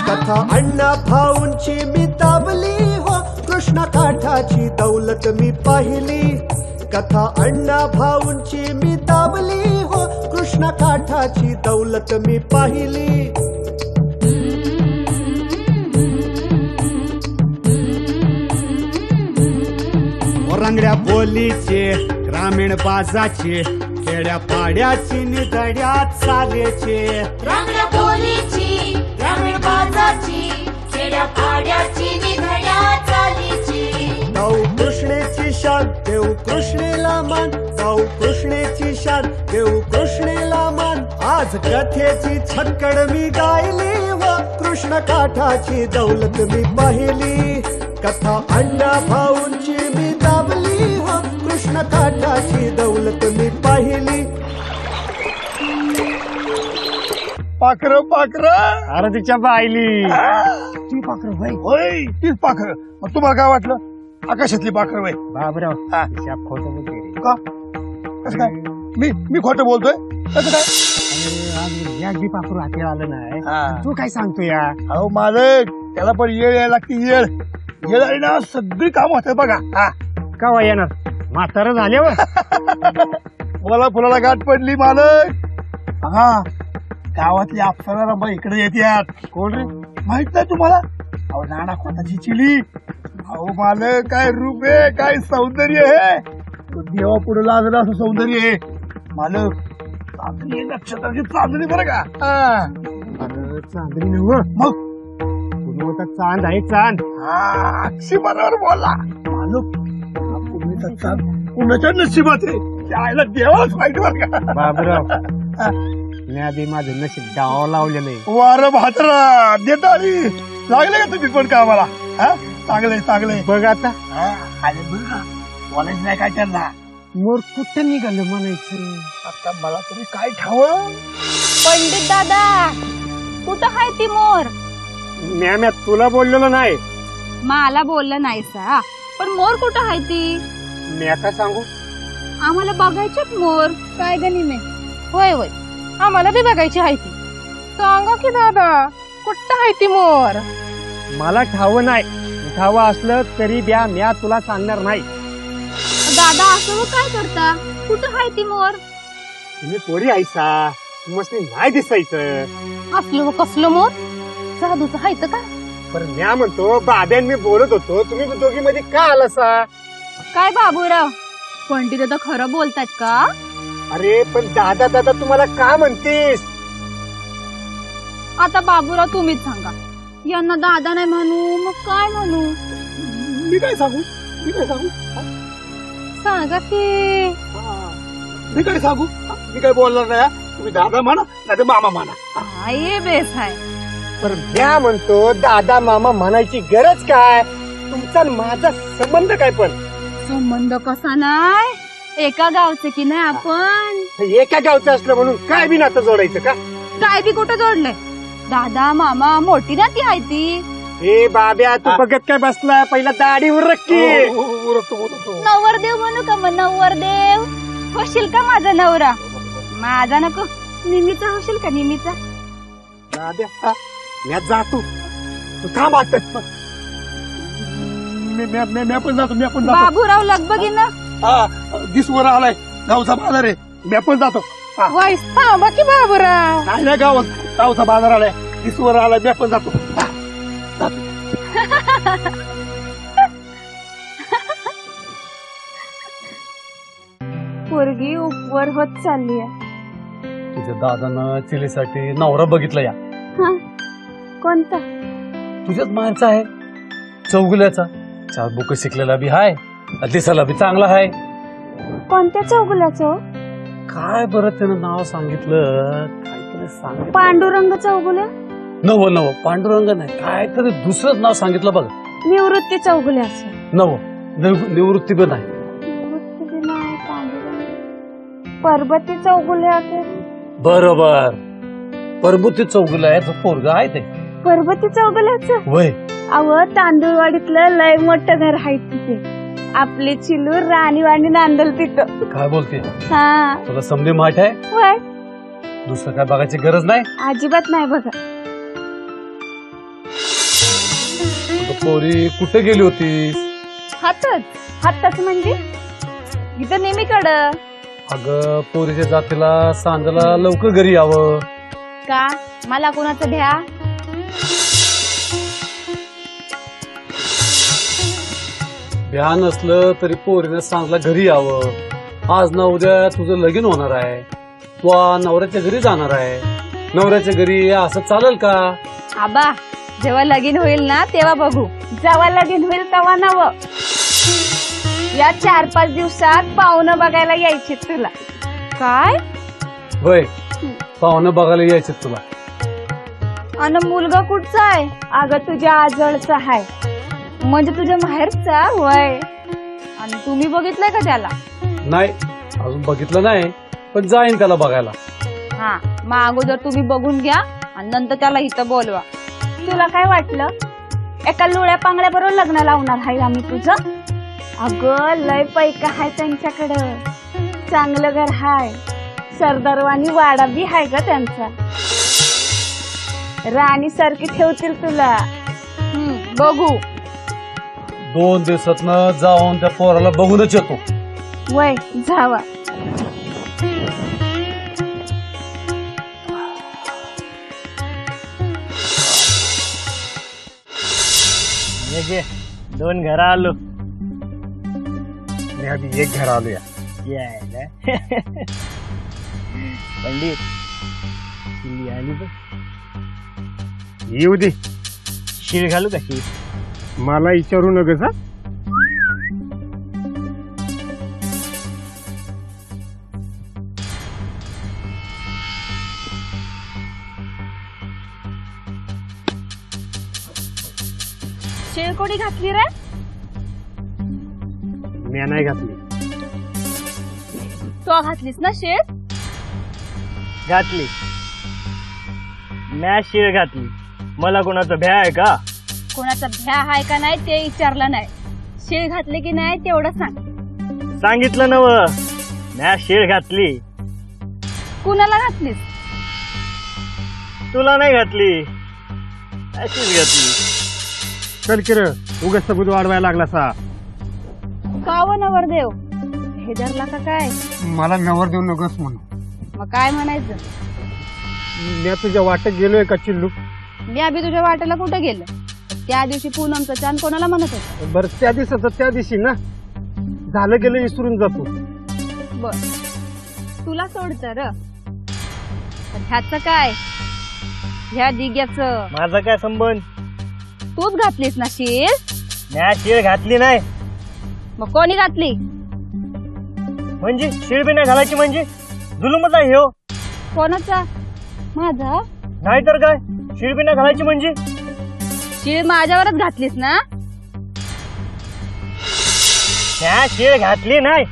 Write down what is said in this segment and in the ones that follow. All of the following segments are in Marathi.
कथा अण्णा भाऊंची मी ताबली हो, कृष्ण काठाची दौलत मी पाहिली. कथा अण्णा भाऊंची मी ताबली हो, कृष्ण काठाची दौलत मी पाहिली. रंगड्या बोलीचे ग्रामीण बाजाचे, खेड्या पाड्याची निधड्या चालेचे. रंगड्या बोलीची ग्रामीण बाजाची, खेड्या पाड्याची निधड्या चालीची. गाऊ कृष्णेची शान देऊ कृष्णेला मान, गाऊ कृष्णेची शान देऊ कृष्णेला मान. आज कथेची छक्कड मी गायली व कृष्ण काठाची दौलत मी पाहिली. कथा अण्णा भाऊंची मी दाबली हो, कृष्ण काठाची दौलत मी पाहिली. पाखर पाखर अरे तिच्या बायली ती पाखर होय, तीच पाखर. मग तुम्हाला काय वाटलं आकाशातली पाखर वय? बाबराव हा. खोट बोलते का कसं काय? मी खोटं बोलतोय कसं काय? अगदी पाखरू हाती आलं नाही. हा. तू काय सांगतो या? अहो मालक, त्याला पण येळ यायला लागते. येळ येळ आली ना सगळी काम होतात बघा. हा कवा येणार? म्हातारं झाल्यावर मला फुलाला गाठ पडली मालक. हा गावातली अप्सरा रंबा इकडे येतात. कोण रे? माहित नाही तुम्हाला? अहो नाना खोताची चिली. अहो मालक, काय रूप आहे, काय सौंदर्य आहे. देवा पुढे लाजलं असं सौंदर्य आहे मालक. चांदणी नक्षत्राची चांदणी बरं का. अरे चांदणी नव मग पुनवता चांद आहे चांद. अक्षी बरोबर बोलला मालक. पुण्याचा चांद कुणाच्या नशिबात आहे त्याला देवाच माहिती बरं का. बाबराव मी आधी माझं नशीब डाव लावलेलं आहे. वार भाद्रा देताली लागले का तुम्ही पण कामाला? चांगलंय चांगलंय. बघ आता आले बरं का. बोलायचं नाही काय त्यांना. मोर कुठं निघालं म्हणायचं. आता मला तरी काय ठावं. पंडित दादा कुठं आहे ती मोर? म्या तुला बोललेलो नाही. मला बोललं नाही सा, पण मोर कुठं आहे ती? म्या का सांगू? आम्हाला बघायच्यात मोर. काय गणी मे? होय होय, आम्हाला बी बघायची आहे ती. सांगा की दादा कुठं आहे ती मोर? मला ठावं नाही. ठावं असलं तरी ब्या म्या तुला सांगणार नाही. दादा असं काय करता? कुठं आहे ती मोर? तुम्ही पोरी आयसा मस्त नाही दिसायचं. असलं कसलं मोर? जादूचं आहे का? पण म्या म्हणतो बाब्यान मी बोलत होतो, तुम्ही दोघी मध्ये का आलासा? काय बाबूराव, पंडित दादा खरं बोलतात का? अरे पण दादा दादा तुम्हाला का म्हणतेस? आता बाबूराव तुम्हीच सांगा. यांना दादा नाही म्हणू मग काय म्हणू? मी काय सांगू? मी काय सांगू? सांगा की. मी काय सांगू? मी काय बोलणार नाही. तुम्ही दादा म्हणा नाही तर मामा म्हणा. ये बेस आहे. पण म्या म्हणतो दादा मामा म्हणायची गरज काय? तुमचा माझा संबंध काय? पण संबंध कसा नाही, एका गावचे की नाही आपण. एका गावचं असलं म्हणून काय बी नातं जोडायचं का? काय बी कुठं जोडलंय? दादा मामा मोठी नाती आहे ती. हे बाब्या तू बघत काय बसला? पहिला दाढीवर रक्की. नवरदेव म्हणू का? मग नवरदेव होशील का माझा नवरा? माझा नको, निमीचा होशील का? निमीचा. दाद्या म्या जातो, तू थांब आता. मी पण जातो. मी पण जातो. बाबूराव लगबगी ना. दिसवर आलाय गावचा बाजार आहे. मी पण जातो. वाईस थांबा की बाबूराव. नाही नाही गावचा बाजार आलाय. दिसवर आलाय. मी पण जातो. पोरगी उपवर होत चालली आहे. तुझ्या दादानं चिलीसाठी नवरा बघितला या. कोणता? तुझ्याच माणसा आहे, चौगुल्याचा. 4 बुक शिकलेला बी हाय, दिसायला बी चांगला हाय. कोणत्या चौगुल्याचं? काय बरं त्यानं नाव सांगितलं, काहीतरी सांगितलं. पांडुरंग चौगुल्या? नव पांडुरंग नाही, काहीतरी दुसरंच नाव सांगितलं बघ. निवृत्ती चौगुल्याचं. निवृत्ती पण नाही. निवृत्ती बी नाही. पांडुरंग परबती चौगुल्या. बरोबर, परबती चौगुल्याचं पोरग आहे ते. परबती चौगुल्याचं? वय. अव तांदूळवाडीतलं लय मोठं घर आहे तिथे. आपली चिलूर राणीवाणी नांदल तिथं. काय बोलते? हा. तुला समधी माहित आहे? वय दुसरं काय बघायची गरज नाही. अजिबात नाही बघा. पोरी कुठे गेली होतीस? हातच म्हणजे इथं नेहमीकडं. अगं पोरीच्या जातीला सांजाला लवकर घरी यावं. का मला कोणाचं भ्या? भ्या नसलं तरी पोरीने सांजला घरी यावं. आज ना उद्या तुझं लगीन होणार आहे. तू नवऱ्याच्या घरी जाणार आहे. नवऱ्याच्या घरी असं चालेल का? आबा जेव्हा लगीन होईल ना तेव्हा बघू. जेव्हा लगीन होईल तेव्हा नव. या 4-5 दिवसात पाहुणं बघायला यायची तुला. काय होय, पाहुणं बघायला यायचे तुला. आणि मुलगा कुठचा आहे? अगं तुझ्या आजळचा आहे. म्हणजे तुझ्या माहेरचा होय. आणि तुम्ही बघितलंय का त्याला? नाही, अजून बघितलं नाही, पण जाईन त्याला बघायला. हा, मग अगोदर तुम्ही बघून घ्या आणि नंतर त्याला इथं बोलवा. तुला काय वाटलं एका लुळ्या पांगड्या बरोबर लग्न लावणार आहे आम्ही तुझं? अगं लय पैका हाय त्यांच्याकडं. चांगलं घर हाय. सरदारवानी वाडा बी हाय का त्यांचा. राणी सारखी ठेवतील तुला. बघू. 2 दिवसातनं जाऊन त्या पोराला बघूनच येतो. वय जावा. ये 2 घर आलो. मी आधी एक घर आलो या. यायला पंडित शिली आली बघ. येऊ दे, शिळ घालू का शिळ? मला विचारू नकस हा. शेळकोडी घातली रे? मी नाही घातली. तो घातलीस ना शेळ? घातली. मॅ शिळ घातली. मला कोणाचं भ्या आहे का? कोणाचा भ्या आहे का नाही ते विचारलं नाही. शेळ घातली की नाही तेवढं सांग. सांगितलं नव. मॅ शिळ घातली. कुणाला घातलीस? तुला नाही घातली. अशीच घातली. चल किर, उगाच सबूत वाढवायला लागला सा. काव नवरदेव हेदरला का काय? मला नवर देऊ नकस म्हणून. मग काय म्हणायचं? मी तुझ्या वाटेत गेलोय का चिल्लू? मी अभि तुझ्या वाटेला कुठं गेलं? त्या दिवशी पूनमचं चांद कोणाला म्हणत होत? बरं त्या दिवसाचं त्या दिवशी ना. झालं गेलं विसरून जातो. बर तुला सोडत र. ह्याच काय? ह्या दिग्याचं माझा काय संबंध? तूच घातलीस ना शीळ? मॅ शिळ घातली नाही. मग कोणी घातली? म्हणजे शिळ बी नाही घालायची म्हणजे जुलूमच आहे हो. कोणाचा? माझा? नाहीतर काय, शिळ बी नाही घालायची म्हणजे? शीळ माझ्यावरच घातलीस ना? मॅ शिळ घातली नाही.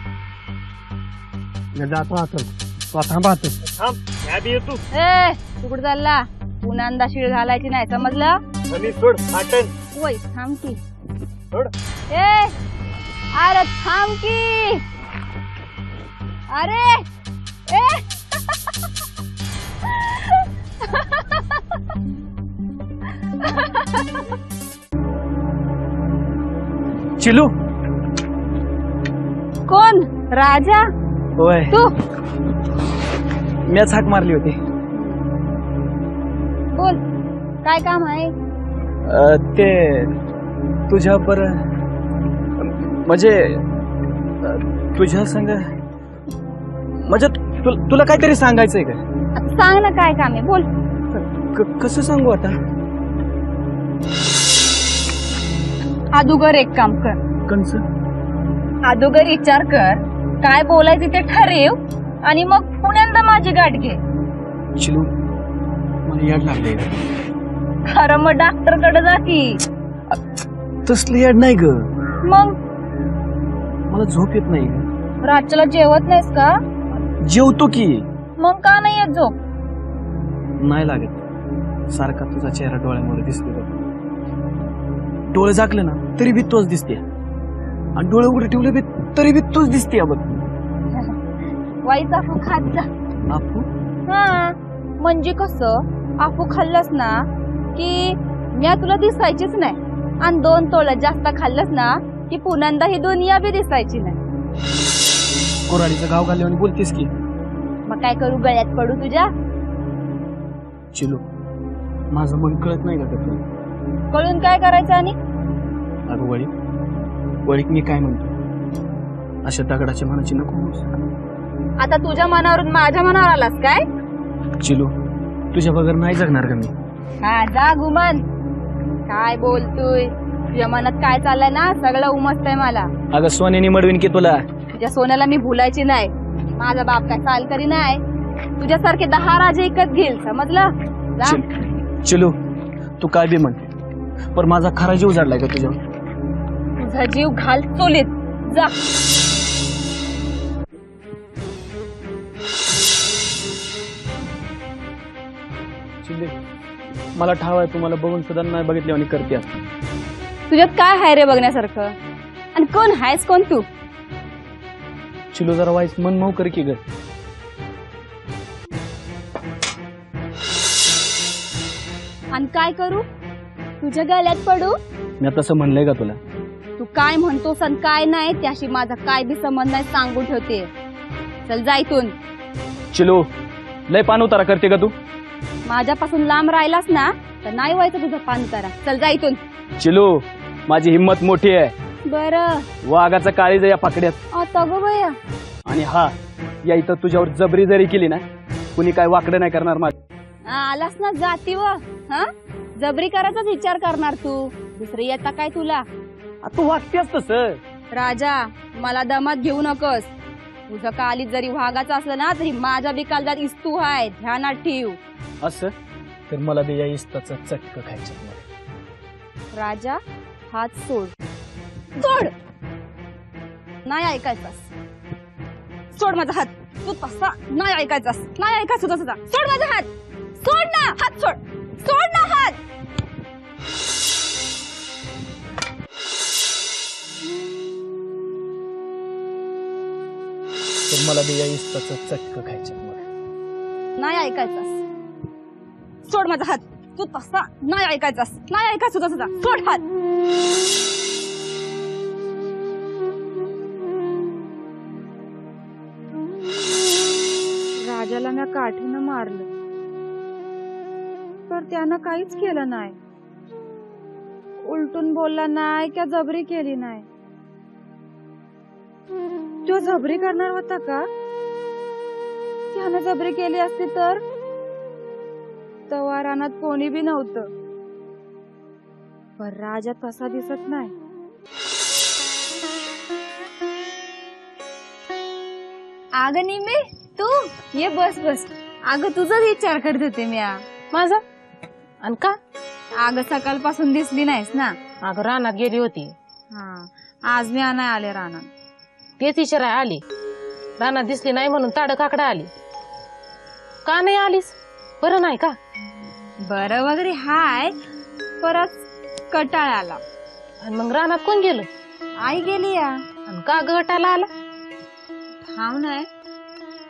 मी जातो आता. तो थांबा आता. थांब, मॅ बी येतो. ए तू कुठं चालला? पुन्हा शीळ घालायची नाही समजलं? कमी सोड पाटण. वय थांब की. सोड. ए अरे थांब की. अरे ए चिलू. कोण? राजा? होय, तू मॅच हाक मारली होती. बोल काय काम आहे? ते तुझ्या बर म्हणजे तुझ्या संग म्हणजे तुला काहीतरी सांगायचंय का? आता सांग ना काय काम आहे. बोल. कसं सांगू आता? अदुगर एक काम कर. कंस? अदुगर विचार कर काय बोलायचं ते ठरव आणि मग पुण्यांदा माझी गाठ घे. चिलू मला याड लागले. खरं मग डॉक्टर कडे जा की. तसलं याड नाही ग. मग मला झोप येत नाही. रातच्याला जेवत नाहीस का? जेवतो की. मग का नाही येत झोप? नाही लागत. सारखा तुझा चेहरा डोळ्यामध्ये दिसतो. डोळे झाकले ना तरी बी तोच दिसते आणि डोळे उघडे ठेवले बी तरी बी तोच दिसते. बघ वाईचा आफू खात जा. आपू? हा म्हणजे कसं आफू खाल्लंस ना की मी तुला दिसायचीच नाही. आणि 2 तोळ्यात जास्त खाल्लंस ना की पुन्हा ही दुनिया बी दिसायची नाही. कोराडीचं गाव घालून बोलतीस की. मग काय करू, गळ्यात पडू तुझ्या? चिलू, माझं मन कळत नाही का तुला? कळून काय करायचं? आणि अगं वळीक मी काय म्हणतो, अशा दगडाच्या मनाची नको होऊस. आता तुझ्या मनावरून माझ्या मनावर आलास काय? चिलू, तुझ्या बगर नाही जगणार का मी? हा जा गुमान. काय बोलतोय? तुझ्या मनात काय चाललंय ना सगळं उमजतंय मला. अगं सोन्याने मडवीन की तुला. तुझ्या सोन्याला मी भुलायची नाही. माझा बाप काय चाल करी नाही. तुझ्यासारखे 10 राजे इकत घेईल, समजलं? जा. चिलू, तू काय बी म्हण, पण माझा खरा जीव जाडलाय का तुझ्यावर? तुझा जीव घाल चोलीत. जा. चिल्ले, मला ठाव आहे तुम्हाला बघून सुद्धा नाही बघितले आणि करते. तुझ्यात काय हाय रे बघण्यासारखं? आणि कोण हायस कोण तू? चिलू जरा वाईस मन मऊ कर की ग. आणि काय करू? तुझ्या गळ्यात पडू? मी तसं म्हणलंय का तुला? तू काय म्हणतोस आणि काय नाही त्याशी माझा काय बी संबंध नाही, सांगून ठेवते. चल जा इथून. चिलू, लय पान उतारा करते का तू? माझ्यापासून लांब राहिलास ना तर नाही व्हायचं तुझं पान करा. चल जा इथून. चिलू, माझी हिम्मत मोठी आहे. बरं वाघाचा काळीज या पाकड्यात. आता ग बया. आणि हा, या इथं तुझ्यावर जबरी जरी केली ना, कुणी काय वाकडं नाही करणार. माझ आलास ना जाती व हा जबरी करायचाच विचार करणार तू. दुसरी येता काय तुला? तू वागतेस तसं. राजा, मला दमात घेऊ नकोस. तुझं कालीत जरी वाघाचं असलं ना तरी माझा बी कालदार इस्तू आहे, ध्यानात ठेव. असं तर मला बी या इस्ताचं चटकं खायचं. राजा, हात सोड. सोड. नाही ऐकायचास. सोड माझा हात. तू तसा नाही ऐकायचास. नाही ऐकायचं तसा. सोड माझा हात. सोड ना हात. सोड. सोड ना हात. तर मला बी या इस्ताचं चटकं खायचं. नाही ऐकायचास. सोड माझा हात. तू तसा नाही ऐकायचास. नाही ऐकायचं तसा. सोड हात. राजाला मी काठीनं मारलं तर त्यानं काहीच केलं नाही. उलटून बोलला नाही क्या जबरी केली नाही. तो जबरी करणार होता का? त्यानं जबरी केली असती तर तवा रानात कोणी बी नव्हतं. पण राजा तसा दिसत नाही. अगं निमे, तू ये बस बस. अगं तुझाच विचार करत होते मी. माझा आणि का? अगं सकाळपासून दिसली नाहीस ना. अगं रानात गेली होती. हा, आज मी नाही आले रानात. तेच इशारा आली. रानात दिसली नाही म्हणून ताड काकडा आली. का नाही आलीस? बरं नाही का? बरं वगैरे हाय, परत कटाळ आला. आणि मग रानात कोण गेलं? आई गेली या. आणि का गटाला आला? ठाव नाही,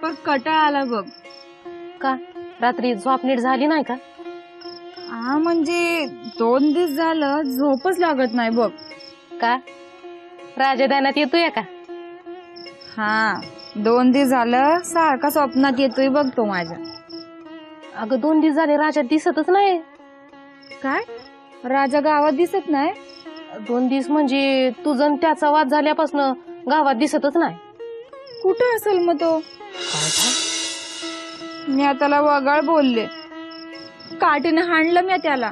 पण कटाळ आला बघ. का रात्री झोप नीट झाली नाही का? हा म्हणजे 2 दिवस झालं झोपच लागत नाही बघ. का राजधानात येतोय का? हा, 2 दिवस झालं सारखा स्वप्नात येतोय बघ तो माझ्या. अगं 2 दिवस झाले राजा दिसतच नाही. काय? राजा गावात दिसत नाही? 2 दिवस म्हणजे तुझं त्याचा वाद झाल्यापासून गावात दिसतच नाही. कुठं असेल मग तो? मी त्याला वगाळ बोलले, काठीने हाणलं मी त्याला.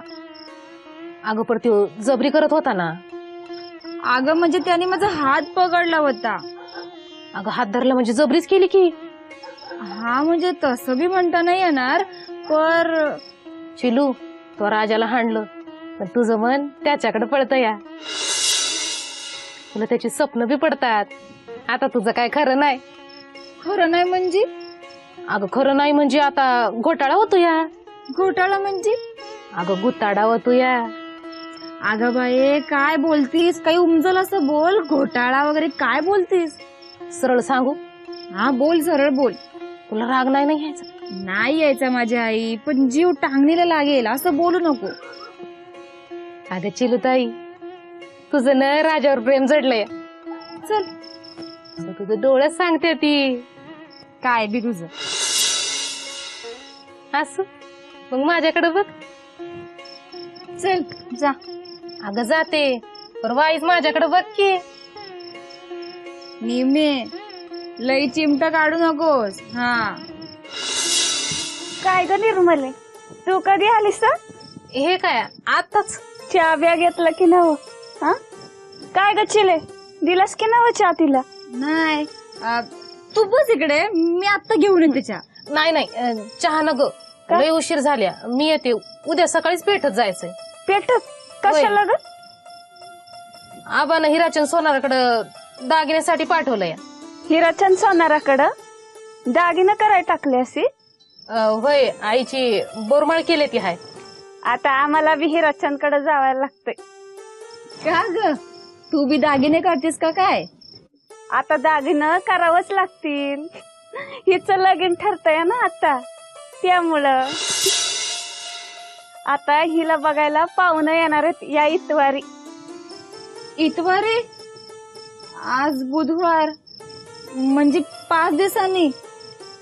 अगं पण तो जबरी करत होता ना. अगं म्हणजे त्याने माझा हात पकडला होता. अगं हात धरला म्हणजे जबरीच केली की. हा म्हणजे तसं बी म्हणता नाही येणार, पर चिलू, तो राजाला हाणलं पण तुझं मन त्याच्याकडे पडतं या. तुला त्याची स्वप्न बी पडतात. आता तुझं काय खरं नाही. खरं नाही म्हणजे? अगं खरं नाही म्हणजे आता घोटाळा होतो या. घोटाळा म्हणजे? अगं गुताडा होतो या. अगं बाई काय बोलतीस? काही उमजल असं बोल. घोटाळा वगैरे काय बोलतीस? सरळ सांगू? हा बोल, सरळ बोल. तुला राग नाही ना घ्यायचा? नाही यायचा माझी आई, पण जीव टांगणीला लागेल असं बोलू नको. अगं चिलूताई, तुझं न राजावर प्रेम जडलंय. चल तर तुझं डोळ्यात सांगते ती. काय बी तुझं. असं मग माझ्याकडे बघ. चल जा. अगं जाते पर वाईच माझ्याकडे बघ की. निमे लई चिमटा काढू नकोस. हा काय ग निर्मले, तू कधी आलीस? हे काय आताच? चहा ब्या घेतला की नव? हा काय ग चिले, दिलास की नव चहा तिला? नाही तू बस इकडे, मी आता घेऊन येते चहा. नाही नाही चहा न ग, लय उशीर झाल्या. मी येते उद्या सकाळीच पेठत जायचंय. पेटत कशाला ग? आबानं हिराचंद सोनाराकडं दागिन्यासाठी पाठवलंय. हिराचंद सोनाराकडं दागिनं करायला टाकले असे? होय, आईची बोरमाळ केली ती हाय. आता आम्हाला बी हिराचंदकडे जावायला लागतंय. का ग, तू बी दागिने करतेस का काय? आता दागिनं करावंच लागतील. हिचं लगीन ठरतंय ना आता, त्यामुळं. आता हिला बघायला पाहुणं येणार आहेत या इतवारी. इतवारी? आज बुधवार, म्हणजे 5 दिवसांनी.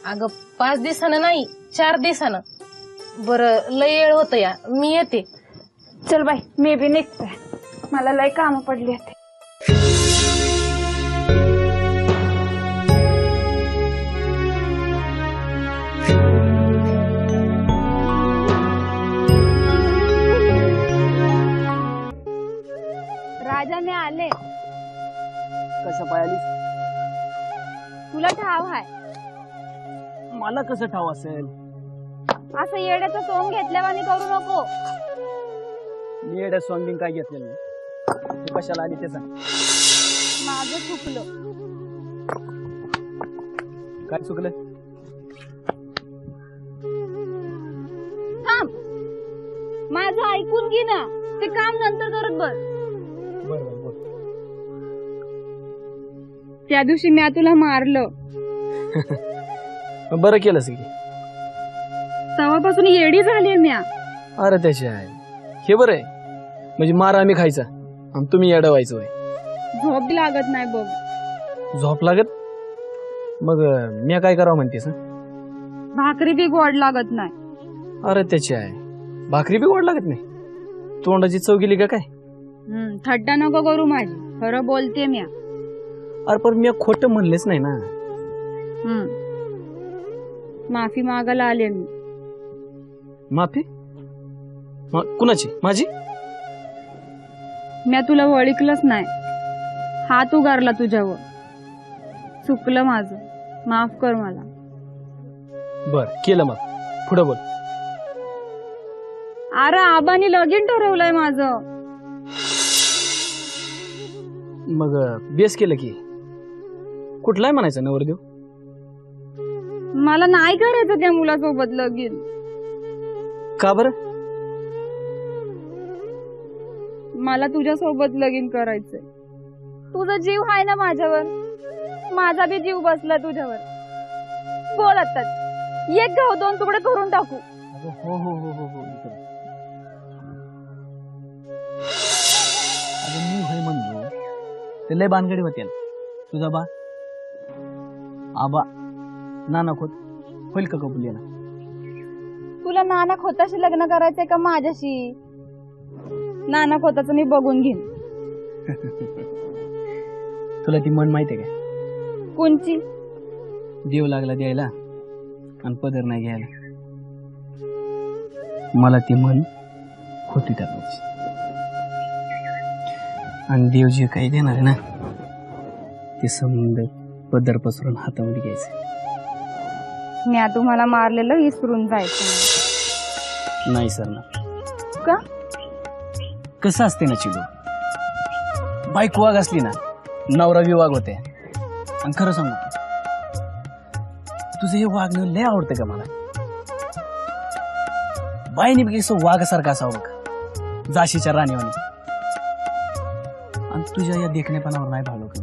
अगं 5 दिवसानं नाही, 4 दिवसानं. बरं लय वेळ होत या, मी येते. चल बाई, मी बी निघते, मला लय काम पडली होती. राजा मी आले. कशा पाय आलीस? तुला ठाव हाय? मला कसं ठाव असेल? असं येड्याचं सोंग घेतल्यावानी करू नको. मी एवढ्या सॉंग काय घेतलेलं नाही. तू कशाला आली ते सांग. माझं चुकलं. काय चुकलं? थांब, माझं ऐकून घे ना. ते काम नंतर करत बस. बरोबर बोल. त्या दिवशी मी तुला मारलं. बरं केलंस की. तेव्हापासून येडी झाली मी. अरे त्याची आहे हे बरं आहे. म्हणजे मार आम्ही खायचा आणि तुम्ही येडवायचं होय. झोप लागत नाही बघ. झोप लागत? मग मी काय करावं म्हणतेस? भाकरी बी गोड लागत नाही. अरे त्याची आहे भाकरी बी गोड लागत नाही? तोंडाची चव गेली का काय? थट्टा नको करू माझी, खरं बोलते मी. अरे पण मी खोटं म्हणलेच नाही ना. माफी मागायला आले मी. माफी? कुणाची? माझी? मी तुला ओळखलंच नाही, हात उगारला तुझ्यावर. चुकलं माझं, माफ कर मला. बर केलं, मग पुढे बोल. अरे आबानी लगीन ठरवलंय माझं. मग बेस केलं की कुठलाय म्हणायचं नवरदेव? मला नाही करायचं त्या मुलासोबत लगीन. का बरं? मला तुझ्यासोबत लगीन करायचंय. तुझा जीव आहे ना माझ्यावर, माझा बी जीव बसला तुझ्यावर. बोल आता, एक गाव 2 तुकडे करून टाकू. हो हो हो हो हो. अगं मी होय म्हणलो ते लय बानगडी होते. तुझा बा आबा नाना खोत होईल का कबूल याला? तुला नाना खोताशी लग्न करायचंय का माझ्याशी? नाना खोताचं मी बघून घेईन. तुला ती म्हण माहितीये का? कोणची? देव लागला द्यायला आणि पदर नाही घ्यायला. मला ती म्हण होती त्यात. आणि देव जे काही देणार आहे ना ते समंद पदर पसरून हातामध्ये घ्यायचं. मी तुम्हाला मारलेलं विसरून जायचं नाही सर ना. का? कसं असते ना चिडू, बायको वाघ असली ना नवरा बी वाघ होते. आणि खरं सांगू तुझं हे वागणं लय आवडतं का मला. बाईने बी कसं वाघासारखं असावं बघ, जाशीच्या राणीवाणी. आणि तुझ्या या देखणेपणावर नाही भावलो का?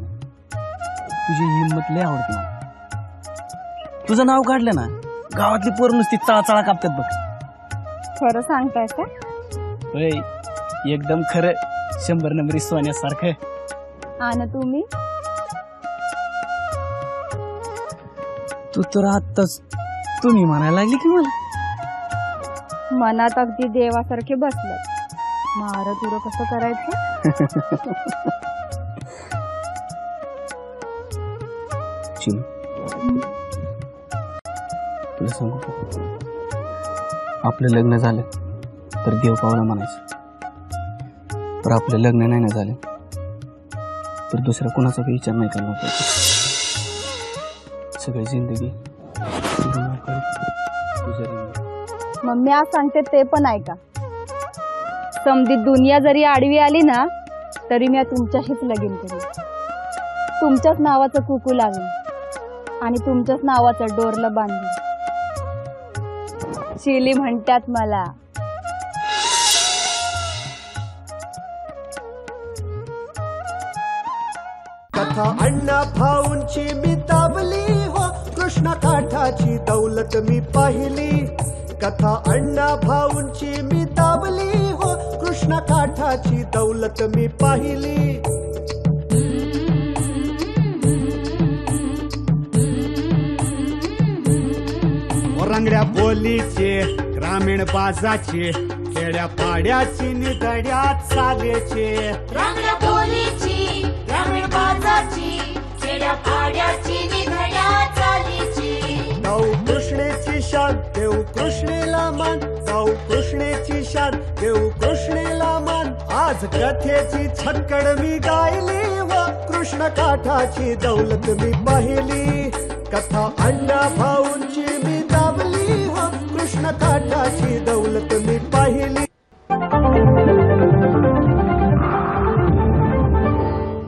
तुझी हिंमत लय आवडते मला. तुझं नाव काढलं ना गावातली पोरं नुसती चळाचळा कापतात बघ. खरं सांगताय का? होय एकदम खरं. 100 नंबरी सोन्यासारखं. आणि तुम्ही तू तर आत्ताच तुम्ही म्हणायला लागली की मला. मनात अगदी देवासारखे बसलं. मार तुरं कसं करायचं? चिनू, तुला सांगू का? आपलं लग्न झालं तर देव पावला म्हणायचं, तर आपलं लग्न नाही ना झालं तर दुसऱ्या कोणाचा काही विचार नाही करणार पाहिजे. सगळी जिंदगी मग मी आज सांगते ते पण ऐका. समधी दुनिया जरी आडवी आली ना तरी मी तुमच्याशीच लगीन करेन. तुमच्याच नावाचं कुकू लावेन आणि तुमच्याच नावाचं डोरलं बांधेन. चिली म्हणतात मला. कथा अण्णा भाऊंची मी दाबली हो, कृष्ण काठाची दौलत मी पाहिली. कथा अण्णा भाऊंची मी दाबली हो, कृष्ण काठाची दौलत मी पाहिली. रंगड्या बोलीचे ग्रामीण बाजाचे, खेड्या पाड्याची निधड्या चालेचे. रंगड्या बोलीची ग्रामीण बाजाची, खेड्या पाड्याची निधड्या चालीची. गाऊ कृष्णेची शान देऊ कृष्णेला मान, गाऊ कृष्णेची शान देऊ कृष्णेला मान. आज कथेची छक्कड मी गायली व कृष्ण काठाची दौलत मी पाहिली. कथा अण्णा भाऊ